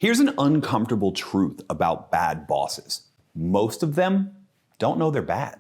Here's an uncomfortable truth about bad bosses. Most of them don't know they're bad.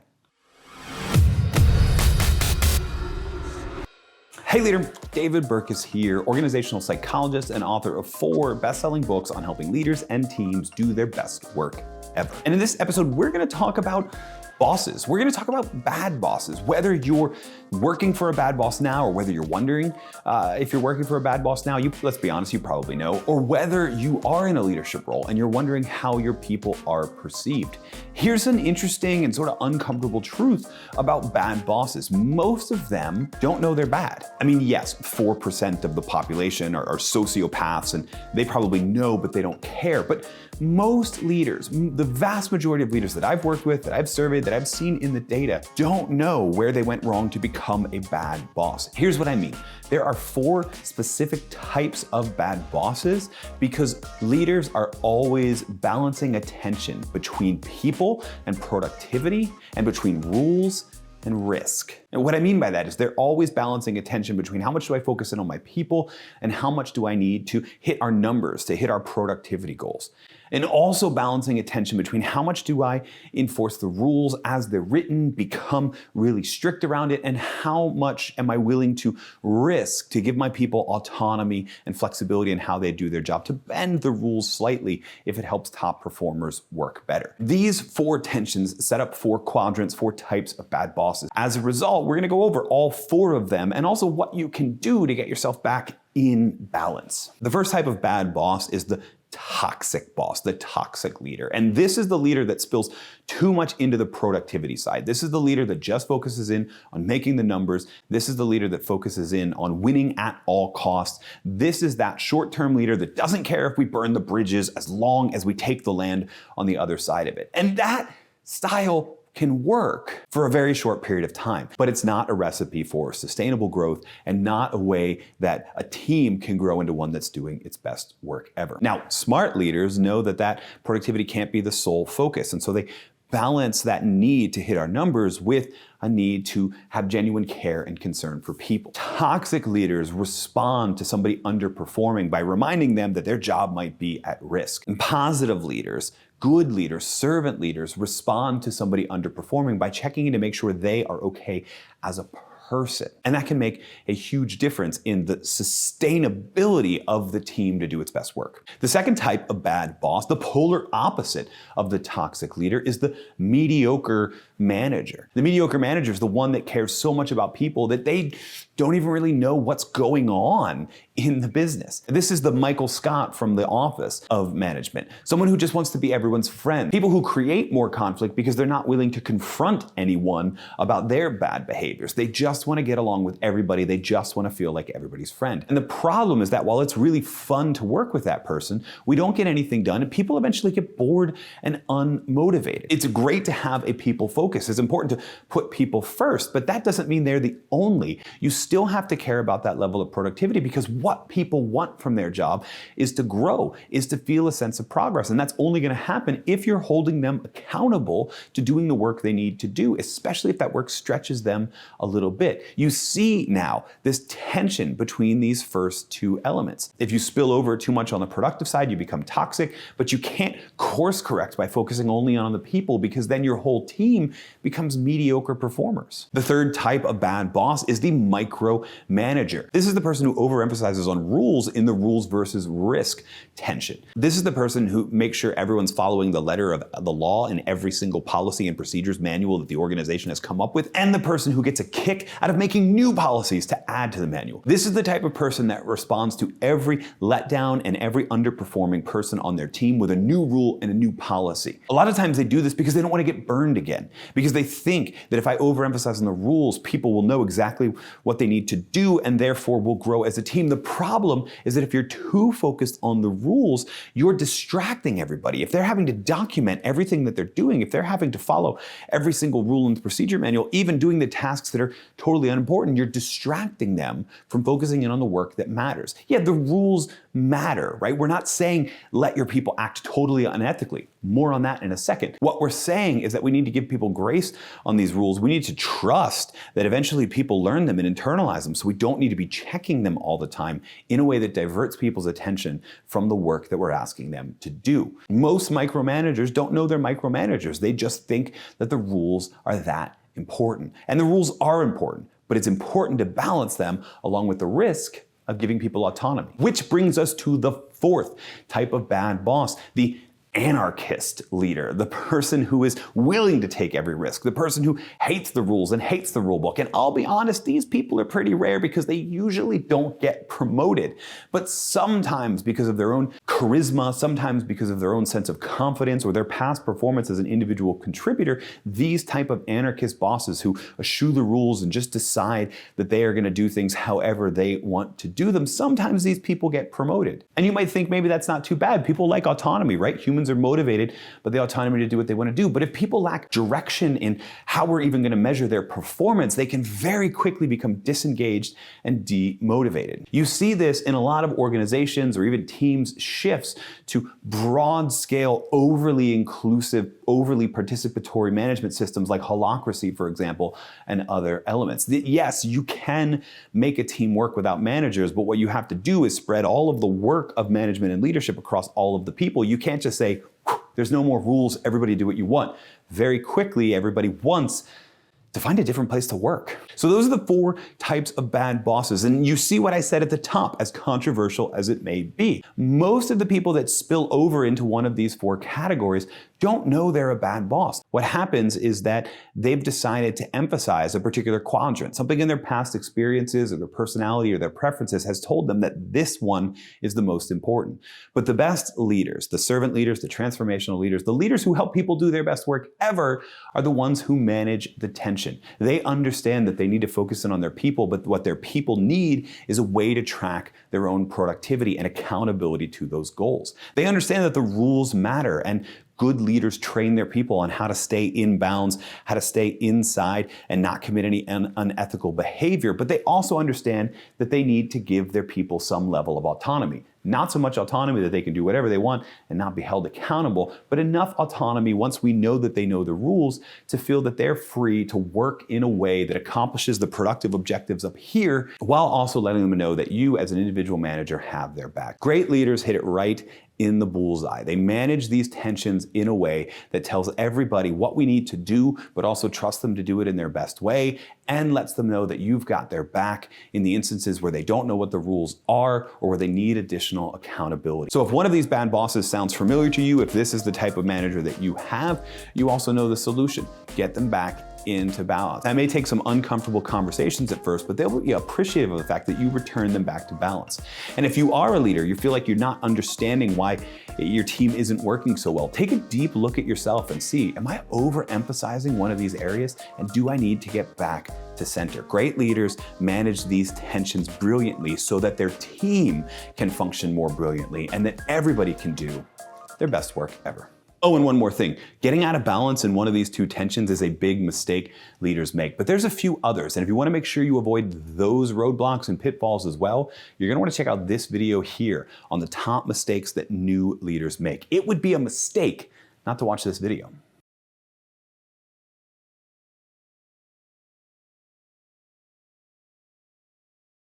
Hey leader, David Burkus here, organizational psychologist and author of 4 best-selling books on helping leaders and teams do their best work ever. And in this episode, we're gonna talk about bosses. We're gonna talk about bad bosses, whether you're working for a bad boss now or whether you're wondering if you're working for a bad boss now, let's be honest, you probably know, or whether you are in a leadership role and you're wondering how your people are perceived. Here's an interesting and sort of uncomfortable truth about bad bosses. Most of them don't know they're bad. I mean, yes, 4% of the population are sociopaths and they probably know, but they don't care. But most leaders, the vast majority of leaders that I've worked with, that I've surveyed, that I've seen in the data, don't know where they went wrong to become a bad boss. Here's what I mean. There are 4 specific types of bad bosses because leaders are always balancing attention between people and productivity and between rules and risk. And what I mean by that is they're always balancing attention between how much do I focus in on my people and how much do I need to hit our numbers, to hit our productivity goals. And also balancing attention between how much do I enforce the rules as they're written, become really strict around it, and how much am I willing to risk to give my people autonomy and flexibility in how they do their job, to bend the rules slightly if it helps top performers work better. These 4 tensions set up 4 quadrants, 4 types of bad bosses. As a result, we're gonna go over all 4 of them and also what you can do to get yourself back in balance. The first type of bad boss is the toxic boss, the toxic leader. And this is the leader that spills too much into the productivity side. This is the leader that just focuses in on making the numbers. This is the leader that focuses in on winning at all costs. This is that short-term leader that doesn't care if we burn the bridges as long as we take the land on the other side of it. And that style can work for a very short period of time, but it's not a recipe for sustainable growth and not a way that a team can grow into one that's doing its best work ever. Now, smart leaders know that productivity can't be the sole focus, and so they balance that need to hit our numbers with a need to have genuine care and concern for people. Toxic leaders respond to somebody underperforming by reminding them that their job might be at risk. And positive leaders, good leaders, servant leaders respond to somebody underperforming by checking in to make sure they are okay as a person. And that can make a huge difference in the sustainability of the team to do its best work. The second type of bad boss, the polar opposite of the toxic leader, is the mediocre manager. The mediocre manager is the one that cares so much about people that they don't even really know what's going on in the business. This is the Michael Scott from The Office of management. Someone who just wants to be everyone's friend. People who create more conflict because they're not willing to confront anyone about their bad behaviors. They just want to get along with everybody. They just want to feel like everybody's friend. And the problem is that while it's really fun to work with that person, we don't get anything done and people eventually get bored and unmotivated. It's great to have a people focus. It's important to put people first, but that doesn't mean they're the only. You still have to care about that level of productivity because what people want from their job is to grow, is to feel a sense of progress. And that's only going to happen if you're holding them accountable to doing the work they need to do, especially if that work stretches them a little bit. You see now this tension between these first 2 elements. If you spill over too much on the productive side, you become toxic, but you can't course correct by focusing only on the people because then your whole team becomes mediocre performers. The third type of bad boss is the micromanager. This is the person who overemphasizes on rules in the rules versus risk tension. This is the person who makes sure everyone's following the letter of the law in every single policy and procedures manual that the organization has come up with, and the person who gets a kick out of making new policies to add to the manual. This is the type of person that responds to every letdown and every underperforming person on their team with a new rule and a new policy. A lot of times they do this because they don't want to get burned again, because they think that if I overemphasize on the rules, people will know exactly what they need to do and therefore will grow as a team. The problem is that if you're too focused on the rules, you're distracting everybody. If they're having to document everything that they're doing, if they're having to follow every single rule in the procedure manual, even doing the tasks that are totally unimportant, you're distracting them from focusing in on the work that matters. Yeah, the rules matter, right? We're not saying let your people act totally unethically. More on that in a second. What we're saying is that we need to give people grace on these rules. We need to trust that eventually people learn them and internalize them, so we don't need to be checking them all the time in a way that diverts people's attention from the work that we're asking them to do. Most micromanagers don't know they're micromanagers. They just think that the rules are that important. And the rules are important, but it's important to balance them along with the risk of giving people autonomy. Which brings us to the fourth type of bad boss, the anarchist leader, the person who is willing to take every risk, the person who hates the rules and hates the rule book. And I'll be honest, these people are pretty rare because they usually don't get promoted. But sometimes because of their own charisma, sometimes because of their own sense of confidence or their past performance as an individual contributor, these type of anarchist bosses who eschew the rules and just decide that they are going to do things however they want to do them, sometimes these people get promoted. And you might think maybe that's not too bad. People like autonomy, right? Humans are motivated by the autonomy to do what they want to do. But if people lack direction in how we're even going to measure their performance, they can very quickly become disengaged and demotivated. You see this in a lot of organizations or even teams shifts to broad scale, overly inclusive, overly participatory management systems like holacracy, for example, and other elements. Yes, you can make a team work without managers, but what you have to do is spread all of the work of management and leadership across all of the people. You can't just say, there's no more rules, everybody do what you want. Very quickly, everybody wants to find a different place to work. So those are the four types of bad bosses. And you see what I said at the top, as controversial as it may be. Most of the people that spill over into one of these four categories don't know they're a bad boss. What happens is that they've decided to emphasize a particular quadrant. Something in their past experiences or their personality or their preferences has told them that this one is the most important. But the best leaders, the servant leaders, the transformational leaders, the leaders who help people do their best work ever are the ones who manage the tension. They understand that they need to focus in on their people, but what their people need is a way to track their own productivity and accountability to those goals. They understand that the rules matter, and good leaders train their people on how to stay in bounds, how to stay inside and not commit any unethical behavior. But they also understand that they need to give their people some level of autonomy. Not so much autonomy that they can do whatever they want and not be held accountable, but enough autonomy once we know that they know the rules to feel that they're free to work in a way that accomplishes the productive objectives up here while also letting them know that you as an individual manager have their back. Great leaders hit it right in the bullseye. They manage these tensions in a way that tells everybody what we need to do, but also trust them to do it in their best way and lets them know that you've got their back in the instances where they don't know what the rules are or where they need additional accountability. So if one of these bad bosses sounds familiar to you, if this is the type of manager that you have, you also know the solution. Get them back into balance. That may take some uncomfortable conversations at first, but they'll be appreciative of the fact that you return them back to balance. And if you are a leader, you feel like you're not understanding why your team isn't working so well, take a deep look at yourself and see, am I overemphasizing one of these areas? And do I need to get back to center? Great leaders manage these tensions brilliantly so that their team can function more brilliantly and that everybody can do their best work ever. Oh, and one more thing. Getting out of balance in one of these two tensions is a big mistake leaders make, but there's a few others. And if you want to make sure you avoid those roadblocks and pitfalls as well, you're going to want to check out this video here on the top mistakes that new leaders make. It would be a mistake not to watch this video.